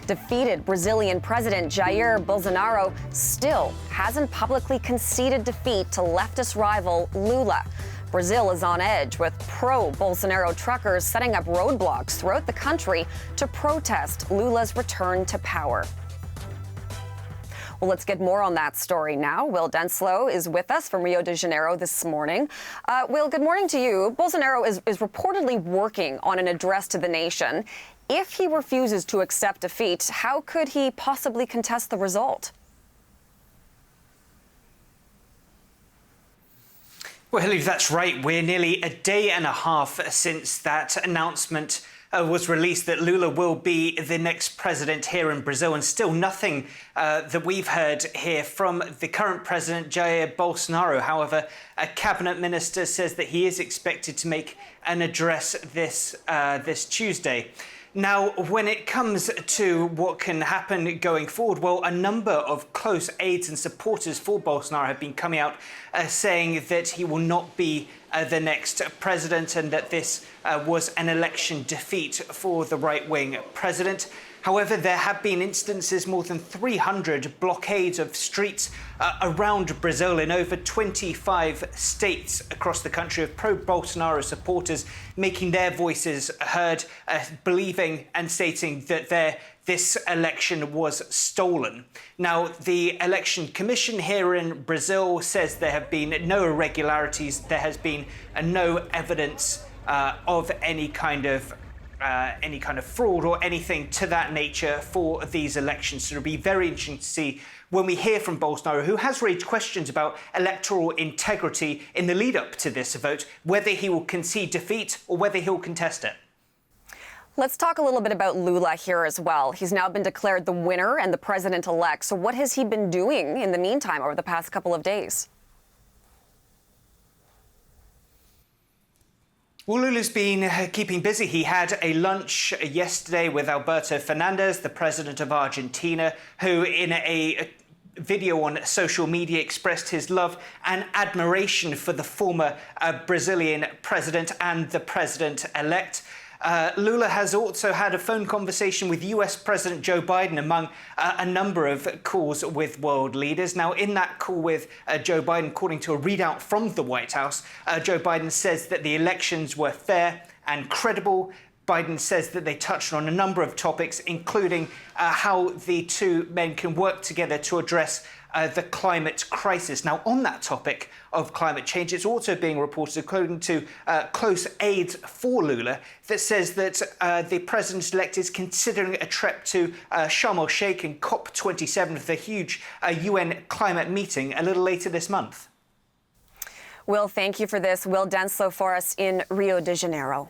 Defeated Brazilian President Jair Bolsonaro still hasn't publicly conceded defeat to leftist rival Lula. Brazil is on edge, with pro-Bolsonaro truckers setting up roadblocks throughout the country to protest Lula's return to power. Well, let's get more on that story now. Will Denslow is with us from Rio de Janeiro this morning. Will, good morning to you. Bolsonaro is reportedly working on an address to the nation. If he refuses to accept defeat, how could he possibly contest the result? Well, Hilary, that's right. We're nearly a day and a half since that announcement was released that Lula will be the next president here in Brazil, and still nothing that we've heard here from the current president, Jair Bolsonaro. However, a cabinet minister says that he is expected to make an address this Tuesday. Now, when it comes to what can happen going forward, well, a number of close aides and supporters for Bolsonaro have been coming out saying that he will not be the next president and that this was an election defeat for the right-wing president. However, there have been instances, more than 300 blockades of streets around Brazil in over 25 states across the country of pro-Bolsonaro supporters making their voices heard, believing and stating that this election was stolen. Now, the Election Commission here in Brazil says there have been no irregularities. There has been no evidence of any kind of fraud or anything to that nature for these elections. So it'll be very interesting to see when we hear from Bolsonaro, who has raised questions about electoral integrity in the lead up to this vote, whether he will concede defeat or whether he'll contest it. Let's talk a little bit about Lula here as well. He's now been declared the winner and the president-elect. So what has he been doing in the meantime over the past couple of days? Well, Lula's been keeping busy. He had a lunch yesterday with Alberto Fernandez, the president of Argentina, who in a video on social media expressed his love and admiration for the former Brazilian president and the president-elect. Lula has also had a phone conversation with US President Joe Biden, among a number of calls with world leaders. Now, in that call with Joe Biden, according to a readout from the White House, Joe Biden says that the elections were fair and credible. Biden says that they touched on a number of topics, including how the two men can work together to address the climate crisis. Now, on that topic of climate change, it's also being reported, according to close aides for Lula, that says that the president-elect is considering a trip to Sharm el-Sheikh and COP27, the huge UN climate meeting, a little later this month. Will, thank you for this. Will Denslow for us in Rio de Janeiro.